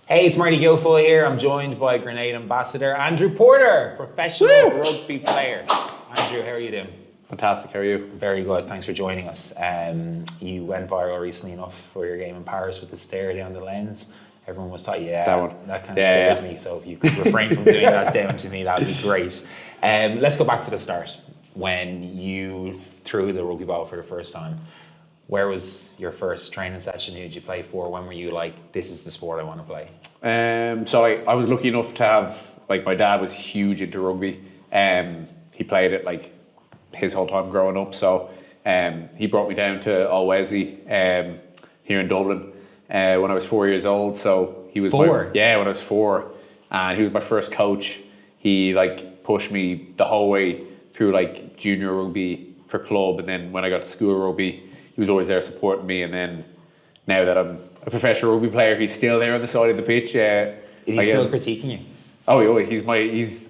Hey, it's Marty Guilfoyle here. I'm joined by Grenade Ambassador Andrew Porter, professional rugby player. Andrew, how are you doing? Fantastic, how are you? Very good, thanks for joining us. You went viral recently enough for your game in Paris with the stare down the lens. Everyone was talking, that kind of scares me, so if you could refrain from doing that down to me, that would be great. Let's go back to the start. When you threw the rugby ball for the first time, where was your first training session? Who did you play for? When were you like, this is the sport I want to play? So I was lucky enough to have, my dad was huge into rugby. He played it his whole time growing up. So he brought me down to Wesley here in Dublin when I was 4 years old. So he was when I was 4, and he was my first coach. He pushed me the whole way through junior rugby for club, and then when I got to school rugby, he was always there supporting me. And then now that I'm a professional rugby player, he's still there on the side of the pitch. Is he still critiquing you? Oh, he's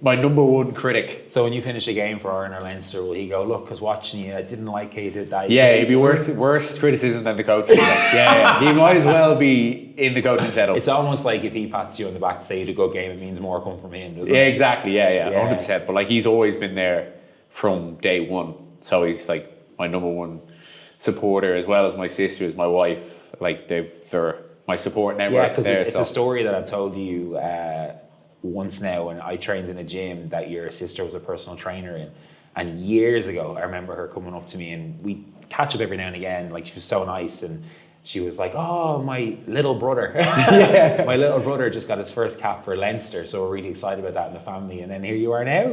my number one critic. So when you finish a game for Ireland or Leinster, will he go, look, because watching you, I didn't like how you did that? Yeah, it'd be worse criticism than the coaching. Yeah. He might as well be in the coaching setup. It's almost like if he pats you on the back to say you did a good game, it means more coming from him, doesn't it? Yeah, exactly. Yeah, 100%. But he's always been there from day one. So he's my number one supporter, as well as my sisters, my wife. They're my support network. Yeah, because it's a story that I've told you once now, when I trained in a gym that your sister was a personal trainer in. And years ago, I remember her coming up to me, and we catch up every now and again. She was so nice, and she was like, oh, my little brother. My little brother just got his first cap for Leinster, so we're really excited about that in the family. And then here you are now.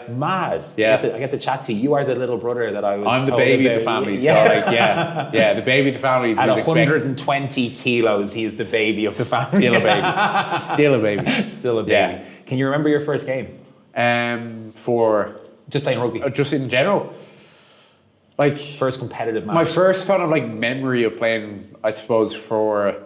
Mad. Yeah. I get to chat to you. You are the little brother that I was I'm the baby of the family. Yeah. So the baby of the family. At 120 kilos, he is the baby of the family. Still a baby. Still a baby. Still a baby. Yeah. Can you remember your first game? For just playing rugby? Just in general. First competitive match. My first kind of memory of playing, I suppose, for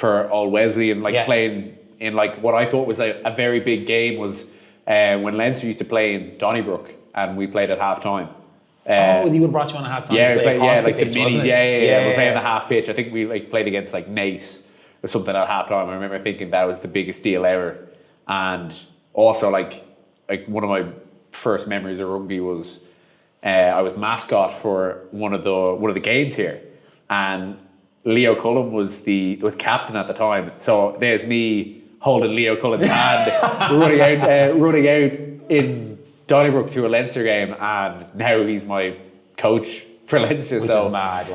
Old Wesley and playing in what I thought was a very big game was when Leinster used to play in Donnybrook, and we played at half time. You would have brought you on a half time. Yeah, to play the pitch, minis. We're playing the half pitch. I think we played against Nace or something at half time. I remember thinking that was the biggest deal ever. And also one of my first memories of rugby was I was mascot for one of the games here, and Leo Cullen was the captain at the time. So there's me holding Leo Cullen's hand, running out in Donnybrook to a Leinster game, and now he's my coach for Leinster. Which is mad.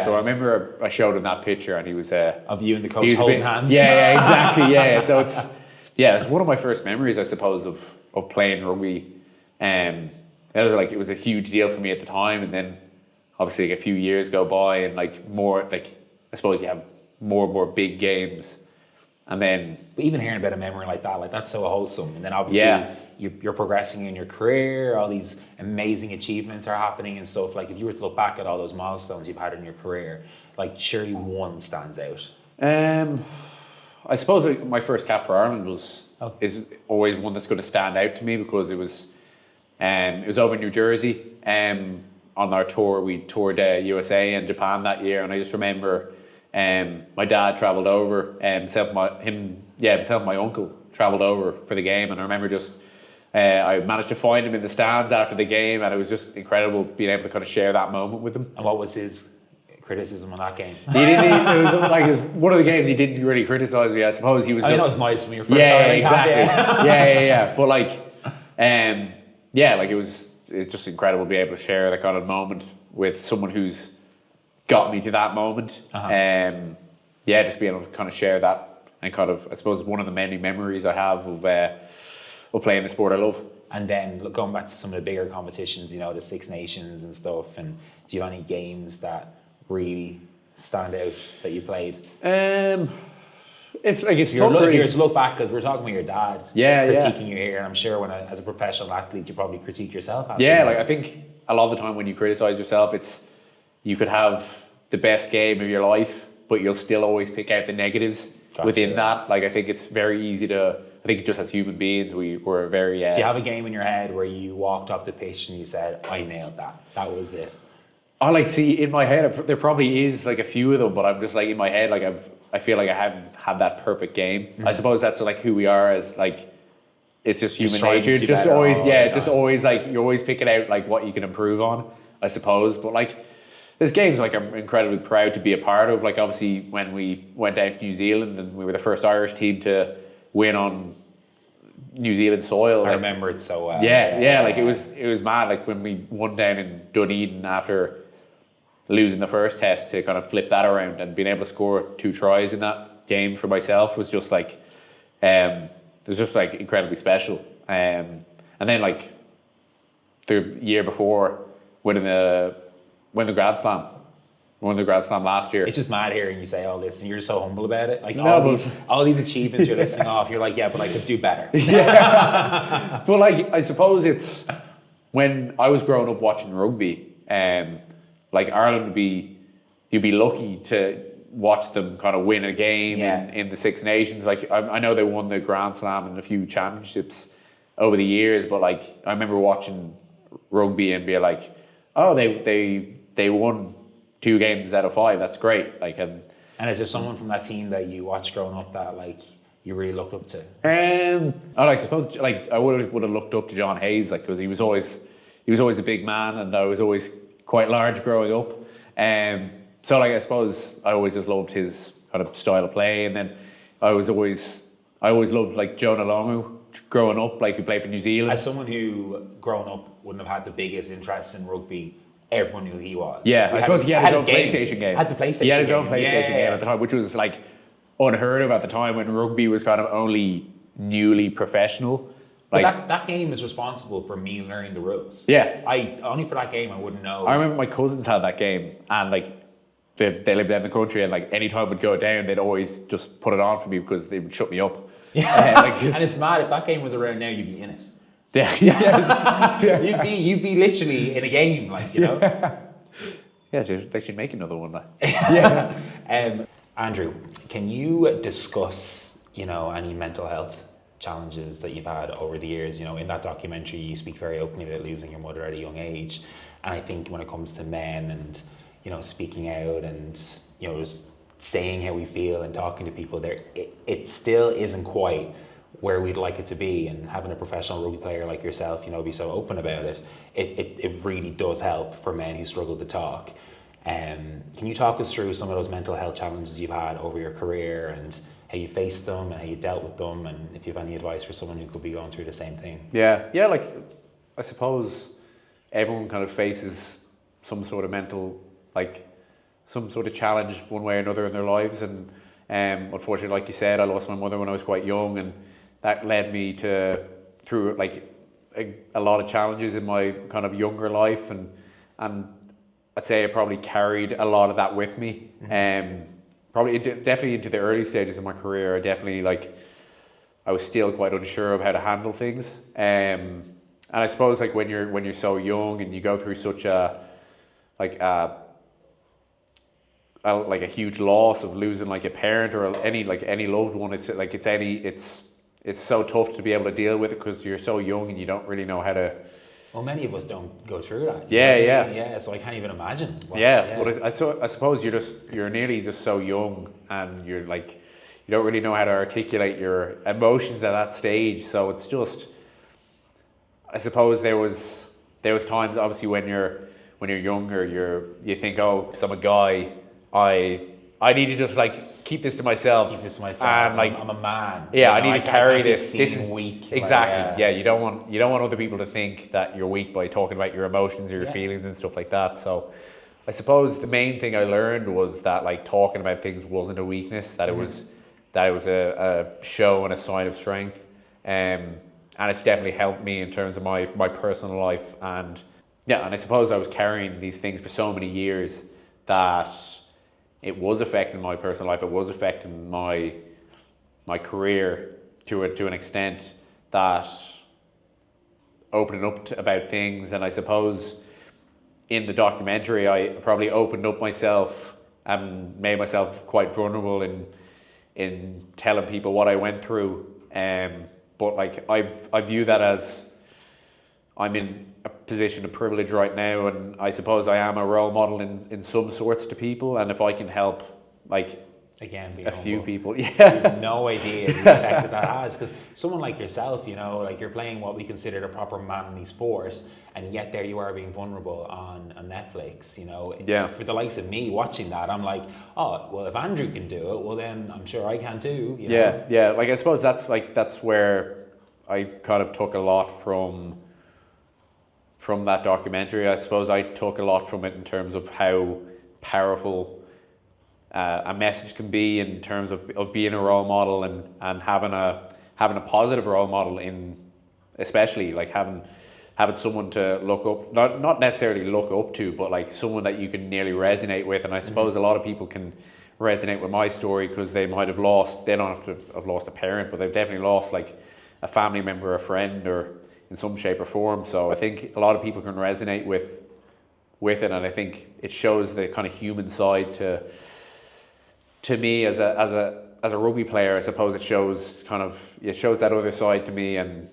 So I remember I showed him that picture, and he was of you and the coach holding hands. Yeah, exactly. Yeah, so it's one of my first memories, I suppose, of playing rugby. It was a huge deal for me at the time, and then obviously a few years go by, and more I suppose you have more and more big games, and then. But even hearing about a memory like that, that's so wholesome, and then obviously you're progressing in your career. All these amazing achievements are happening and stuff. If you were to look back at all those milestones you've had in your career, surely one stands out. I suppose my first cap for Ireland is always one that's going to stand out to me, because it was over in New Jersey. On our tour, we toured USA and Japan that year, and I just remember my dad travelled over, himself and my uncle travelled over for the game, and I remember I managed to find him in the stands after the game, and it was just incredible being able to kind of share that moment with him. And what was his criticism on that game? It was one of the games he didn't really criticise me. I suppose he was. I know it's nice when you're first. Exactly. Yeah. But it's just incredible to be able to share that kind of moment with someone who's got me to that moment. Just being able to kind of share that, and kind of, I suppose, one of the many memories I have of playing the sport I love. And then going back to some of the bigger competitions, the Six Nations and stuff, and do you have any games that really stand out that you played? It's if you were to look back, because we're talking about your dad critiquing you here, and I'm sure as a professional athlete you probably critique yourself. I think a lot of the time when you criticize yourself, you could have the best game of your life, but you'll still always pick out the negatives within that. I think it's very easy to. I think just as human beings, we're very. Do you have a game in your head where you walked off the pitch and you said, "I nailed that. That was it"? I like see in my head there probably is like a few of them, but I'm just like in my head like I feel like I haven't had that perfect game. I suppose that's like who we are as like it's just human nature. Just always just always like you're always picking out like what you can improve on, I suppose. But like there's games like I'm incredibly proud to be a part of. Like obviously when we went down to New Zealand and we were the first Irish team to win on New Zealand soil. I remember it so well. Yeah, like it was mad. Like when we won down in Dunedin after losing the first test to kind of flip that around and being able to score 2 tries in that game for myself was just like it was just like incredibly special. And then like the year before winning the Grand Slam. Won the Grand Slam last year. It's just mad hearing you say all this, and you're so humble about it. Like no, all these achievements you're listing off, you're like, yeah, but I could do better. Yeah. But like, I suppose it's when I was growing up watching rugby, like Ireland you'd be lucky to watch them kind of win a game in the Six Nations. Like I know they won the Grand Slam and a few championships over the years, but like I remember watching rugby and be like, oh, they won 2 games out of 5. That's great. Like and is there someone from that team that you watched growing up that like you really looked up to? I suppose like I would have looked up to John Hayes, like because he was always a big man and I was always quite large growing up. So like I suppose I always just loved his kind of style of play, and then I always loved like Jonah Longu growing up, like who played for New Zealand. As someone who growing up wouldn't have had the biggest interest in rugby, everyone knew who he was. Yeah, I suppose he had his own PlayStation game. Had the PlayStation game. He had his own PlayStation game at the time, which was like unheard of at the time when rugby was kind of only newly professional. But Like that game is responsible for me learning the rules. Yeah. I only for that game I wouldn't know. I remember my cousins had that game, and like they lived down the country, and like any time would go down, they'd always just put it on for me because they would shut me up. Yeah. And it's mad, if that game was around now, you'd be in it. Yeah. You'd be literally in a game, like, you know. Yeah, they should make another one. Yeah. Andrew, can you discuss, you know, any mental health challenges that you've had over the years? You know, in that documentary, you speak very openly about losing your mother at a young age, and I think when it comes to men and, you know, speaking out and, you know, just saying how we feel and talking to people, it still isn't quite where we'd like it to be. And having a professional rugby player like yourself, you know, be so open about it, it really does help for men who struggle to talk. Can you talk us through some of those mental health challenges you've had over your career and how you faced them and how you dealt with them, and if you have any advice for someone who could be going through the same thing? Yeah, like I suppose everyone kind of faces some sort of mental, like some sort of challenge one way or another in their lives. And unfortunately, like you said, I lost my mother when I was quite young, and that led me through like a lot of challenges in my kind of younger life, and I'd say I probably carried a lot of that with me. Definitely into the early stages of my career, I was still quite unsure of how to handle things. And I suppose like when you're so young and you go through such a huge loss of losing like a parent or any loved one, it's so tough to be able to deal with it because you're so young and you don't really know how to. Well, many of us don't go through that. Yeah. So I can't even imagine. But I suppose you're nearly just so young, and you're like, you don't really know how to articulate your emotions at that stage. So it's just, I suppose there was times obviously when you're younger, you think, oh, 'cause I'm a guy, I need to just like keep this to myself. And like I'm a man. Yeah, I need to carry this. This is weak. Exactly. You don't want other people to think that you're weak by talking about your emotions or your feelings and stuff like that. So I suppose the main thing I learned was that like talking about things wasn't a weakness, that it was a show and a sign of strength. And it's definitely helped me in terms of my personal life. And I suppose I was carrying these things for so many years that it was affecting my personal life. It was affecting my career to an extent that opening up about things. And I suppose in the documentary, I probably opened up myself and made myself quite vulnerable in telling people what I went through. But like I view that as I'm in a position of privilege right now, and I suppose I am a role model in some sorts to people, and if I can help like Again, being a few humble. people, You have no idea the effect that has, because someone like yourself, you know, like you're playing what we consider a proper manly sport, and yet there you are being vulnerable on Netflix, you know. Yeah. For the likes of me watching that, I'm like, oh, well, if Andrew can do it, well then I'm sure I can too, you know? yeah. Like I suppose that's where I kind of took a lot from that documentary. I suppose I took a lot from it in terms of how powerful a message can be in terms of being a role model and having a positive role model, in especially like having someone to look up, not necessarily look up to, but like someone that you can nearly resonate with. And I suppose a lot of people can resonate with my story because they might have lost, they don't have to have lost a parent, but they've definitely lost like a family member, a friend, or in some shape or form. So I think a lot of people can resonate with it, and I think it shows the kind of human side to me as a rugby player. I suppose it shows that other side to me, and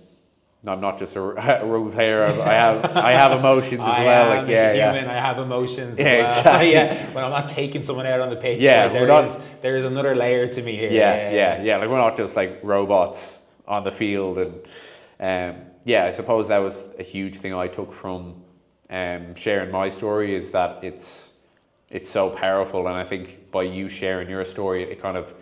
I'm not just a rugby player. I have emotions as well. I am a human. I have emotions as well. Exactly. Yeah, when I'm not taking someone out on the pitch, Yeah, like there is another layer to me here. Yeah. Like we're not just like robots on the field, and I suppose that was a huge thing I took from sharing my story, is that it's so powerful, and I think by you sharing your story, it kind of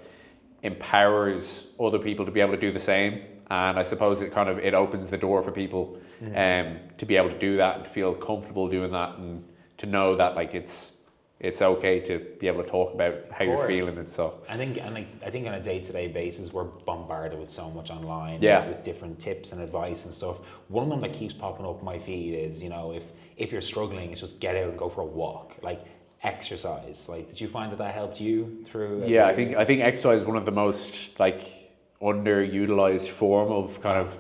empowers other people to be able to do the same. And I suppose it opens the door for people to be able to do that and to feel comfortable doing that, and to know that like it's okay to be able to talk about how you're feeling. And so I think on a day-to-day basis, we're bombarded with so much online, with different tips and advice and stuff. One of them that keeps popping up my feed is, you know, if you're struggling, it's just get out and go for a walk, like exercise. Like, did you find that helped you through? I think exercise is one of the most like underutilized form of kind of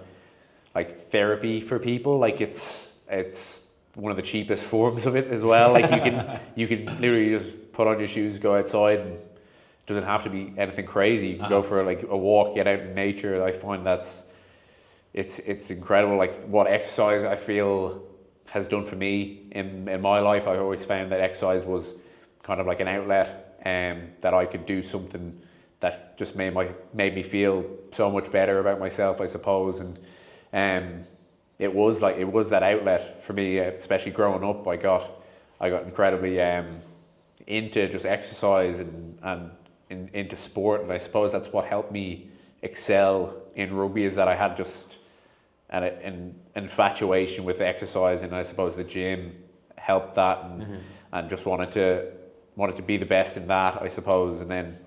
like therapy for people. Like it's one of the cheapest forms of it as well. Like you can literally just put on your shoes, go outside, and it doesn't have to be anything crazy. You can go for like a walk, get out in nature. I find it's incredible, like what exercise I feel has done for me in my life. I always found that exercise was kind of like an outlet, that I could do something that just made me feel so much better about myself, I suppose. And it was that outlet for me, especially growing up. I got incredibly into just exercise and into sport, and I suppose that's what helped me excel in rugby, is that I had just an infatuation with exercise, and I suppose the gym helped that, and just wanted to be the best in that, I suppose, and then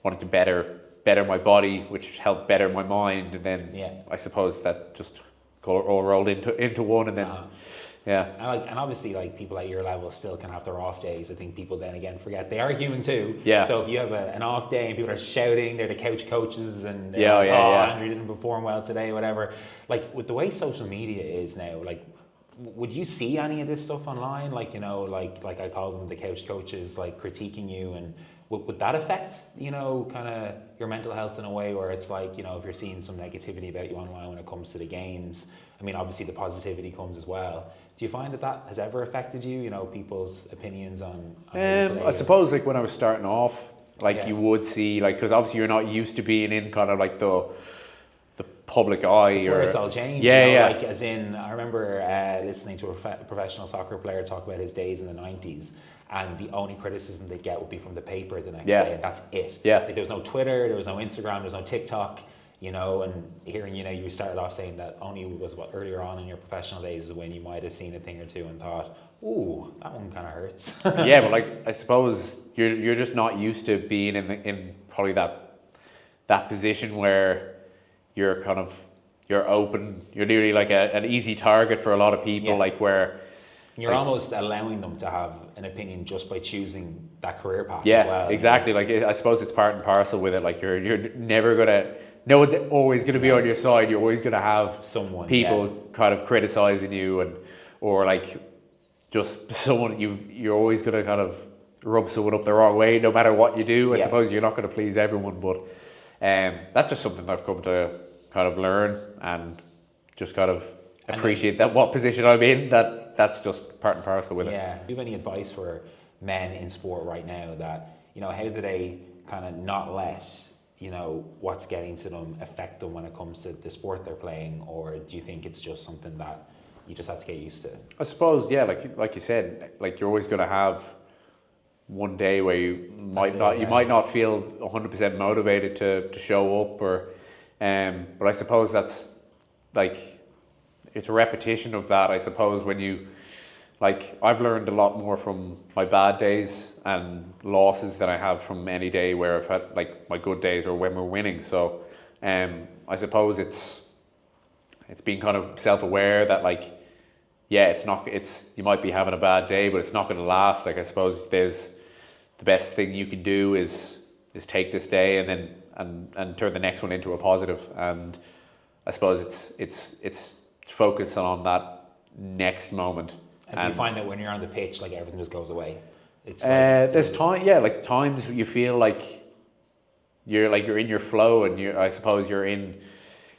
wanted to better my body, which helped better my mind, and then I suppose that just all rolled into one, and then and obviously, like, people at your level still can have their off days. I think people then again forget they are human too. So if you have an off day and people are shouting, they're the couch coaches, and Andrew didn't perform well today, whatever. Like, with the way social media is now, like, would you see any of this stuff online? Like, you know, like I call them the couch coaches, like critiquing you, and would that affect, you know, kind of your mental health in a way where it's like, you know, if you're seeing some negativity about you online when it comes to the games? I mean, obviously the positivity comes as well. Do you find that has ever affected you, you know, people's opinions on I suppose, like, when I was starting off, like, you would see, like, because obviously you're not used to being in kind of like the public eye. That's where it's all changed. Like, as in, I remember listening to a professional soccer player talk about his days in the 90s, and the only criticism they'd get would be from the paper the next day, and that's it. Like, there was no Twitter, there was no Instagram, there was no TikTok, you know. And hearing, you know, you started off saying that only was earlier on in your professional days is when you might have seen a thing or two and thought, ooh, that one kind of hurts. But like, I suppose you're just not used to being in probably that position where you're open, you're literally like an easy target for a lot of people, like, where you're almost allowing them to have an opinion just by choosing that career path as well. Exactly. Like, I suppose it's part and parcel with it. Like, you're never gonna, no one's always gonna be on your side. You're always gonna have people kind of criticizing you, or like just someone you're always gonna kind of rub someone up the wrong way, no matter what you do. I suppose you're not gonna please everyone, but that's just something I've come to kind of learn, and just kind of appreciate that what position I'm in, that's just part and parcel with it. Yeah. Do you have any advice for men in sport right now that, how do they kind of not let, what's getting to them affect them when it comes to the sport they're playing? Or do you think it's just something that you just have to get used to? I suppose, yeah, like you said, like you're always going to have one day where you might not feel 100% motivated to show up, or but I suppose that's like, it's a repetition of that. I suppose when you, like, I've learned a lot more from my bad days and losses than I have from any day where I've had like my good days or when we're winning. So I suppose it's being kind of self-aware that, like, yeah, you might be having a bad day, but it's not going to last. Like, I suppose the best thing you can do is take this day and then and turn the next one into a positive. And I suppose it's focus on that next moment. And do you find that when you're on the pitch, like, everything just goes away? It's there's times you feel like you're in your flow, and I suppose you're in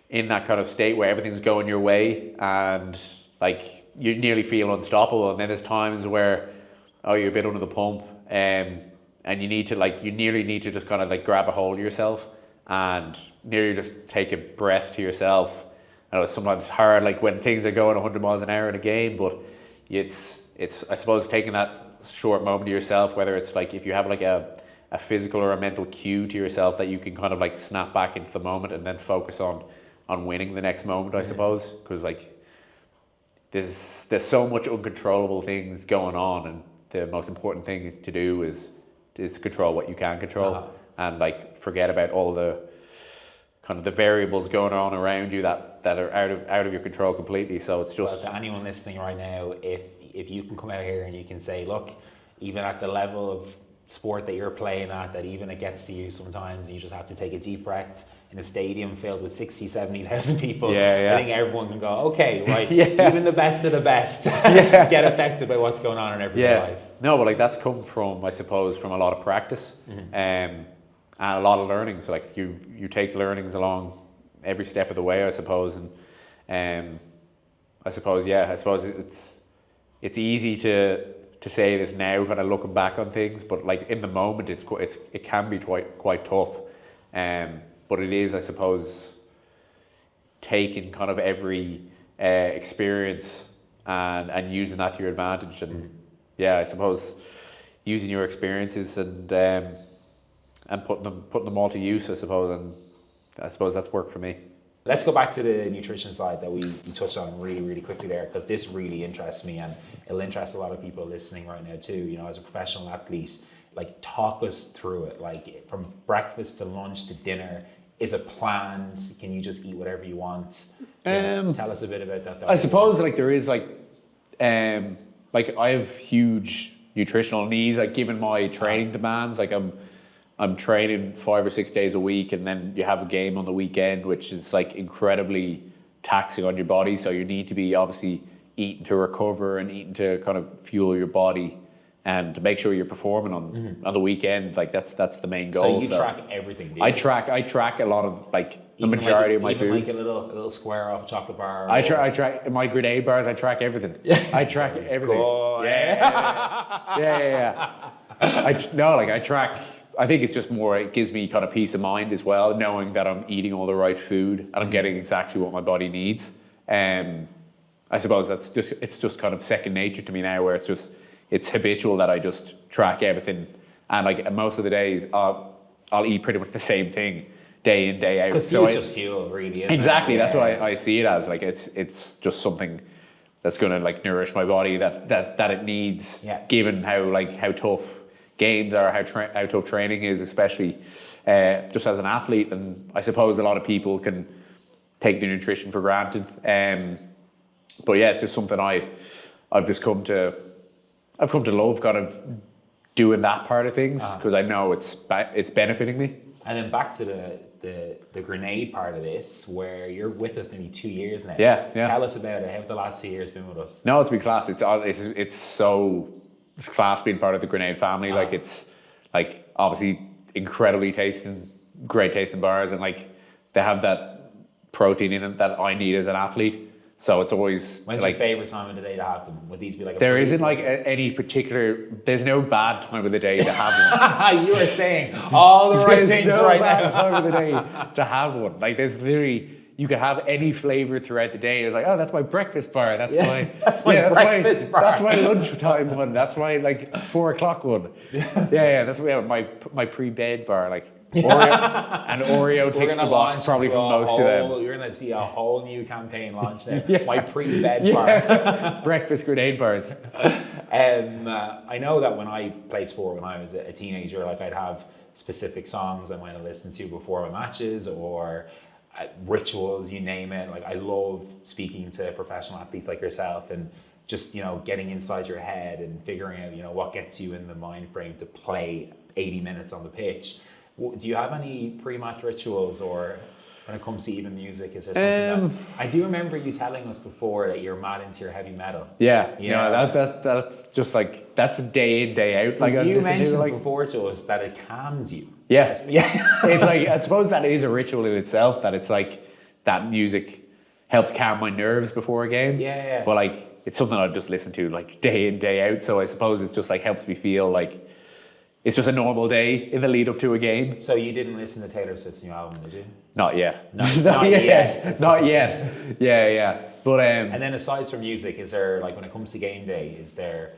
that kind of state where everything's going your way, and like you nearly feel unstoppable. And then there's times where you're a bit under the pump, and you nearly need to just kind of like grab a hold of yourself and nearly just take a breath to yourself. I know it's sometimes hard, like when things are going 100 miles an hour in a game, but it's I suppose taking that short moment to yourself, whether it's like if you have like a physical or a mental cue to yourself that you can kind of like snap back into the moment and then focus on winning the next moment, I suppose, because like there's so much uncontrollable things going on, and the most important thing to do is to control what you can control, and like forget about all the kind of the variables going on around you that are out of your control completely. So it's just, well, to anyone listening right now, if you can come out here and you can say, look, even at the level of sport that you're playing at, that even it gets to you sometimes, you just have to take a deep breath in a stadium filled with 60, 70,000 people. I think everyone can go, okay, right, even the best of the best get affected by what's going on in everyday life. No, but like that's come from, I suppose, from a lot of practice and a lot of learning. So like you take learnings along every step of the way, I suppose, and I suppose it's easy to say this now, kind of looking back on things, but like in the moment, it can be quite tough. But it is, I suppose, taking kind of every experience and using that to your advantage, and I suppose using your experiences and putting them all to use, I suppose, and I suppose that's worked for me. Let's go back to the nutrition side that we touched on really, really quickly there, because this really interests me, and it'll interest a lot of people listening right now too. As a professional athlete, like, talk us through it. Like, from breakfast to lunch to dinner, is it planned? Can you just eat whatever you want? Tell us a bit about that. I suppose like there is like I have huge nutritional needs, like given my training demands. Like I'm training 5 or 6 days a week, and then you have a game on the weekend, which is like incredibly taxing on your body. So you need to be obviously eating to recover and eating to kind of fuel your body and to make sure you're performing on the weekend. Like that's the main goal. So you track everything, do you? I track a lot of like the majority of my food. Like a little square off a chocolate bar. I track my grenade bars. I track everything. I track everything. I track. I think it's just more, it gives me kind of peace of mind as well, knowing that I'm eating all the right food and I'm getting exactly what my body needs. I suppose it's just kind of second nature to me now, where it's habitual that I just track everything. And like most of the days, I'll eat pretty much the same thing day in, day out. Because food is just fuel, really, isn't exactly, it? That's what I see it as. Like it's just something that's going to like nourish my body that it needs, given how tough games are, how tough training is, especially just as an athlete. And I suppose a lot of people can take the nutrition for granted. But yeah, it's just something I've come to love, kind of doing that part of things, because I know it's benefiting me. And then back to the grenade part of this, where you're with us nearly 2 years now. Yeah. Tell us about it. How have the last 2 years been with us? No, it's been class. It's class being part of the Grenade family. Like, it's like obviously great tasting bars, and like they have that protein in it that I need as an athlete. So it's always When's like your favorite time of the day to have them? Would these be like there isn't like any particular. There's no bad time of the day to have one. You are saying all the right There's things no right bad now. time of the day to have one. Like there's literally you can have any flavor throughout the day. It's like, oh, that's my breakfast bar. That's Yeah, my breakfast bar. That's my lunchtime one. That's my like 4:00 one. Yeah, that's my pre-bed bar. Like Oreo ticks the box probably for most of them. You're gonna see a whole new campaign launch there. Yeah. My pre-bed bar. Breakfast grenade bars. I know that when I played sport when I was a teenager, like I'd have specific songs I might have listened to before my matches or rituals, you name it. Like I love speaking to professional athletes like yourself and just, getting inside your head and figuring out, what gets you in the mind frame to play 80 minutes on the pitch. Do you have any pre-match rituals, or when it comes to even music, is there something that I do remember you telling us before that you're mad into your heavy metal? Yeah. That's just like that's day in day out. Like you mentioned before to us that it calms you. Yeah. It's like I suppose that is a ritual in itself. That it's like that music helps calm my nerves before a game. Yeah. But like it's something I just listen to like day in day out. So I suppose it's just like helps me feel like it's just a normal day in the lead up to a game. So you didn't listen to Taylor Swift's new album, did you? Not yet. Not yet. Not yet. Yeah. But and then aside from music, is there like when it comes to game day, is there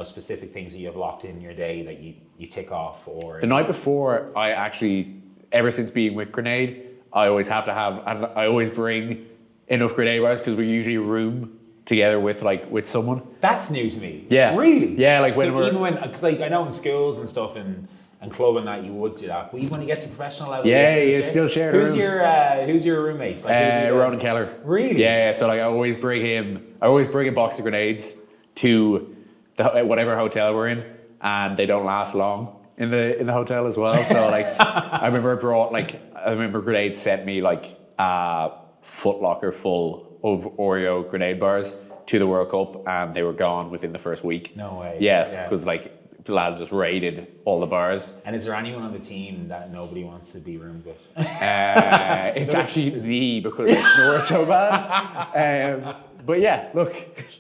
specific things that you have locked in your day that you tick off? Or the night before, I actually ever since being with Grenade, I always have to have, and I always bring enough grenade bars because we usually room together with someone. That's new to me. Yeah. Really? Yeah, like when because like I know in schools and stuff and club and that you would do that, but even when you get to professional level, you still share the room. Who's your roommate? Ronan Keller. Really? Yeah. So like I always bring a box of grenades to whatever hotel we're in, and they don't last long in the hotel as well. So like I remember Grenade sent me like a Foot Locker full of Oreo grenade bars to the World Cup, and they were gone within the first week. No way. Yes, because like the lads just raided all the bars. And is there anyone on the team that nobody wants to be roomed with? It's actually me because I snore so bad. But yeah, look,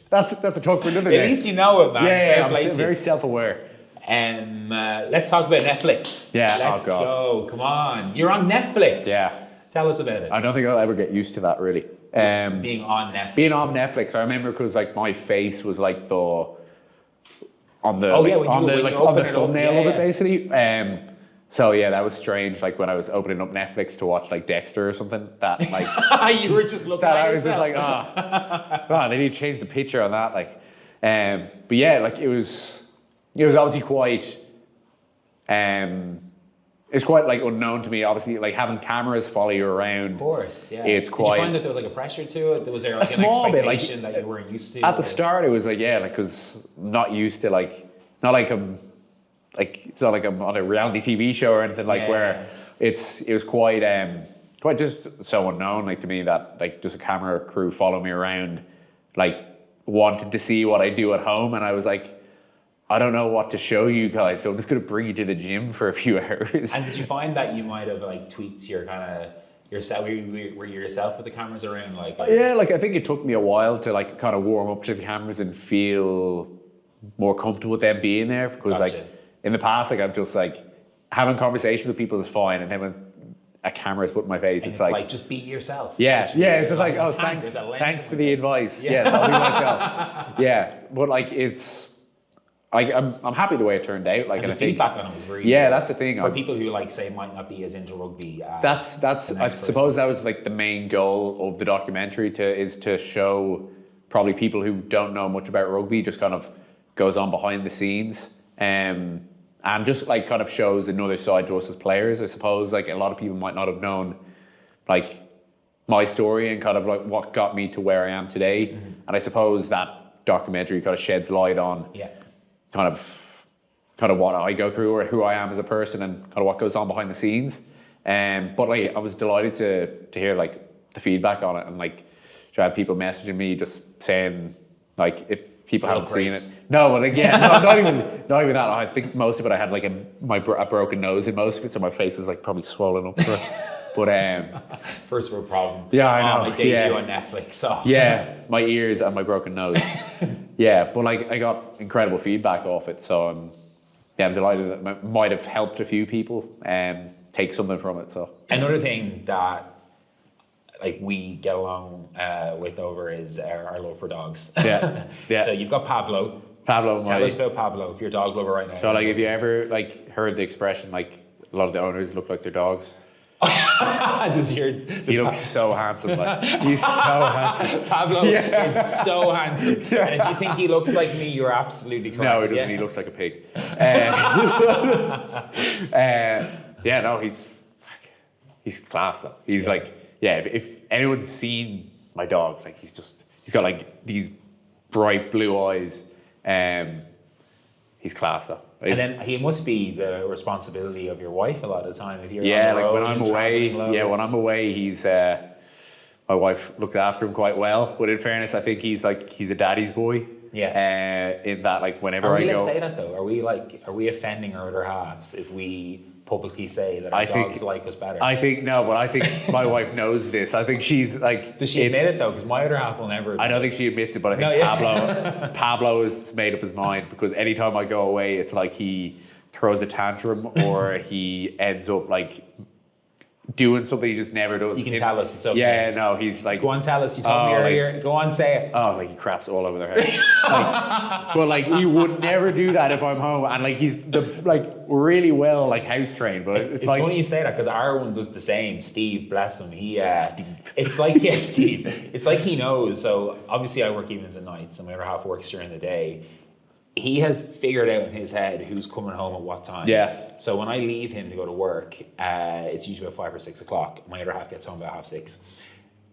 that's a talk for another day. At least you know it, man. Yeah, I'm very self-aware. Let's talk about Netflix. Yeah, let's go. Come on, you're on Netflix. Yeah. Tell us about it. I don't think I'll ever get used to that, really. Being on Netflix. I remember because like my face was like on the thumbnail of it basically. So yeah, that was strange. Like when I was opening up Netflix to watch like Dexter or something, that like you were just looking that at I was yourself. just like, they need to change the picture on that. Like, but yeah, like it was obviously quite. It's quite like unknown to me. Obviously, like having cameras follow you around. Of course, yeah. It's quite. Did you find that there was like a pressure to it? Was there like an expectation that you weren't used to? At the start, it was like because not used to not like it's not like I'm on a reality TV show or anything where it was quite just so unknown to me that like just a camera crew follow me around, like wanted to see what I do at home, and I was like, I don't know what to show you guys, so I'm just going to bring you to the gym for a few hours. And did you find that you might have tweaked your kind of yourself? Were you yourself with the cameras around? Yeah, I think it took me a while to kind of warm up to the cameras and feel more comfortable with them being there, because in the past I'm just having conversations with people is fine, and then when a camera is put in my face, it's like just be yourself. Yeah, it's just oh, thanks for the advice. Yeah. Yes, I'll be myself. Yeah, but it's. I'm happy the way it turned out. And the feedback on it was really good. That's the thing. For people who say might not be as into rugby. That's I suppose that was the main goal of the documentary is to show probably people who don't know much about rugby, just kind of goes on behind the scenes, and just kind of shows another side to us as players. I suppose a lot of people might not have known my story and kind of what got me to where I am today. Mm-hmm. And I suppose that documentary kind of sheds light on kind of what I go through or who I am as a person and kind of what goes on behind the scenes. But I was delighted to hear the feedback on it, and I had people messaging me just saying if people haven't seen it. No, but not even that. I think most of it I had a broken nose in most of it, so my face is probably swollen up But First world problem. Yeah, I know. My debut on Netflix. So. yeah, my ears and my broken nose. Yeah, but like I got incredible feedback off it, so I'm delighted that it might have helped a few people take something from it. So Another thing that like we get along with over is our love for dogs. Yeah. So you've got Pablo. Pablo, Tell us about Pablo, if you're a dog lover right now. So like, have you ever like heard the expression like a lot of the owners look like their dogs? He looks so handsome. Like he's so handsome. Pablo is so handsome. And if you think he looks like me, you're absolutely correct. No, he doesn't. He looks like a pig. Yeah, no, he's class though. He's like, yeah. If anyone's seen my dog, like he's got like these bright blue eyes. He's class though. And then he must be the responsibility of your wife a lot of the time. If you're yeah, on the like when road I'm and away. traveling Yeah, loads. when I'm away, he's my wife looks after him quite well. But in fairness, I think he's a daddy's boy. Yeah. In that, like whenever Are we I allowed go, to say that though? Are we offending our other halves if we publicly say that our dogs like us better? I think my wife knows this. I think she's like. Does she admit it though? Because my other half will never. I don't think she admits it, but I think Pablo has made up his mind because anytime I go away, it's like he throws a tantrum or he ends up like doing something he just never does. You can tell us it's okay. Yeah, no, he's like. Go on, tell us. You told me earlier. Go on, say it. Oh, like he craps all over their head. But like he would never do that if I'm home, and like he's really well like house trained. But it's like funny you say that because our one does the same. Steve, bless him. It's like Steve. It's like he knows. So obviously I work evenings and nights, and my other half works during the day. He has figured out in his head who's coming home at what time. Yeah. So when I leave him to go to work, it's usually about 5 or 6 o'clock. My other half gets home about 6:30.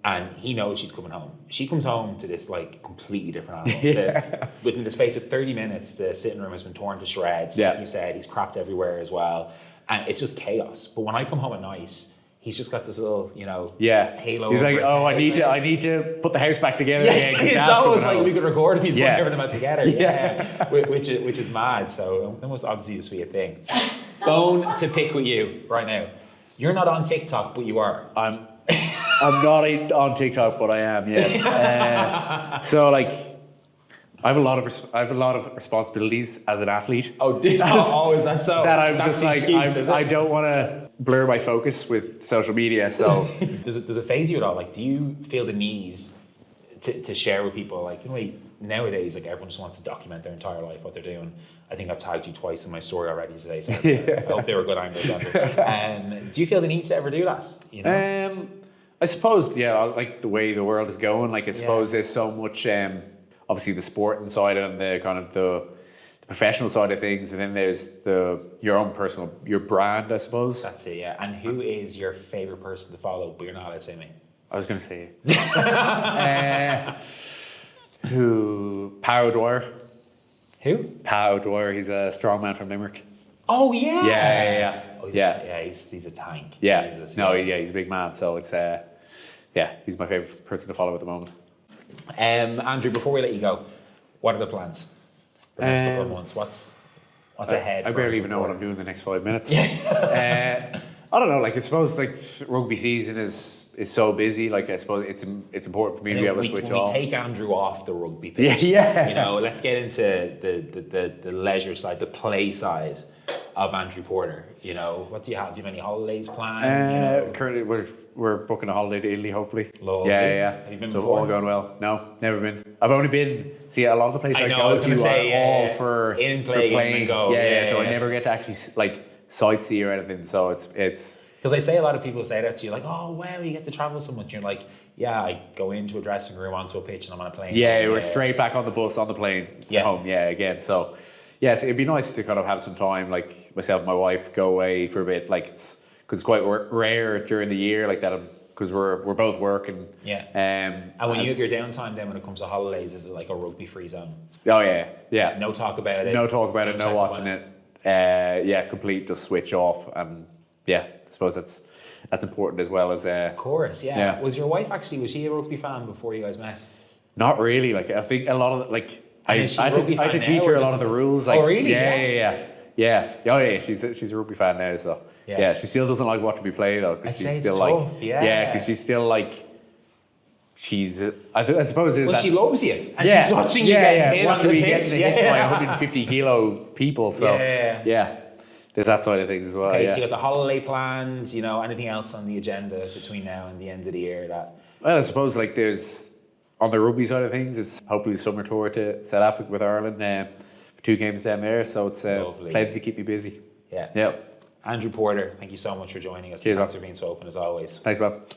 And he knows she's coming home. She comes home to this like completely different animal. Within the space of 30 minutes, the sitting room has been torn to shreds. Yeah. Like you said, he's crapped everywhere as well. And it's just chaos. But when I come home at night, he's just got this little, halo. He's like, over his oh, head. I need to put the house back together again. 'cause It's Dad's almost coming like home. we could record him. He's putting Yeah. everything back together. Yeah. which is mad. So that must obviously just be a thing. Bone to pick with you right now. You're not on TikTok, but you are. I'm not on TikTok, but I am. Yes. So like, I have a lot of responsibilities as an athlete. Oh, is that so? That I'm That's just the like excuse, is it? I don't want to blur my focus with social media. So Does it phase you at all? Like, do you feel the need to share with people? Like, nowadays, like everyone just wants to document their entire life, what they're doing. I think I've tagged you twice in my story already today, so I hope they were good angles. Andrew. Do you feel the need to ever do that? I suppose, yeah, like the way the world is going, like I suppose there's so much, obviously the sporting side and the kind of the professional side of things, and then there's your brand, I suppose. That's it, yeah. And who is your favorite person to follow, but you're not allowed to say me? I was going to say Pau Dwyer. Who? Pau Dwyer, he's a strongman from Limerick. Oh, yeah. Yeah. Oh, he's a tank. Yeah. Jesus, He's a big man, so it's he's my favorite person to follow at the moment. Andrew, before we let you go, what are the plans for the next couple of months? What's ahead? I barely even know what I'm doing the next 5 minutes. I don't know. Like I suppose like rugby season is so busy. Like I suppose it's important for me to be able to switch off. We take Andrew off the rugby pitch. Yeah. Let's get into the leisure side, the play side of Andrew Porter. What do you have? Do you have any holidays planned? Currently, we're booking a holiday to Italy, hopefully. Lovely. Yeah. Have you been so before? all going well. No, never been. I've only been. See, a lot of the places I go to are all for playing. And go. So I never get to actually like sightsee or anything. So it's. Because I say a lot of people say that to you, like, oh, wow, you get to travel so much. You're like, yeah, I go into a dressing room, onto a pitch, and I'm on a plane. Yeah, we're straight back on the bus, on the plane, home. Yeah, again. So, yes, it'd be nice to kind of have some time, like myself and my wife, go away for a bit. Like, because it's quite rare during the year, like that, because we're both working. Yeah. And when you have your downtime, then when it comes to holidays, is it like a rugby free zone? Oh yeah. No talk about it. No talk about it. No watching it. Complete just switch off, and I suppose that's important as well as. Of course, yeah. Was your wife was she a rugby fan before you guys met? Not really. Like I think a lot of I had to teach now, her a lot of the rules. Like, oh really? Yeah. Oh yeah. She's a rugby fan now, so Yeah, she still doesn't like watching me play though, because I'd she's say it's still tough, like, yeah. because she's still like, I suppose is Well, that she loves you, and she's watching you get hit on the watching me pitch. getting hit by 150 kilo people. So Yeah. there's that side of things as well. Okay, yeah. so you got the holiday plans. You know, anything else on the agenda between now and the end of the year that? Well, I suppose like there's on the rugby side of things, it's hopefully summer tour to South Africa with Ireland. 2 games down there, so it's plenty to keep me busy. Yeah. Yeah. Andrew Porter, thank you so much for joining us. Cheers, Thanks man. for being so open as always. Thanks, Bob.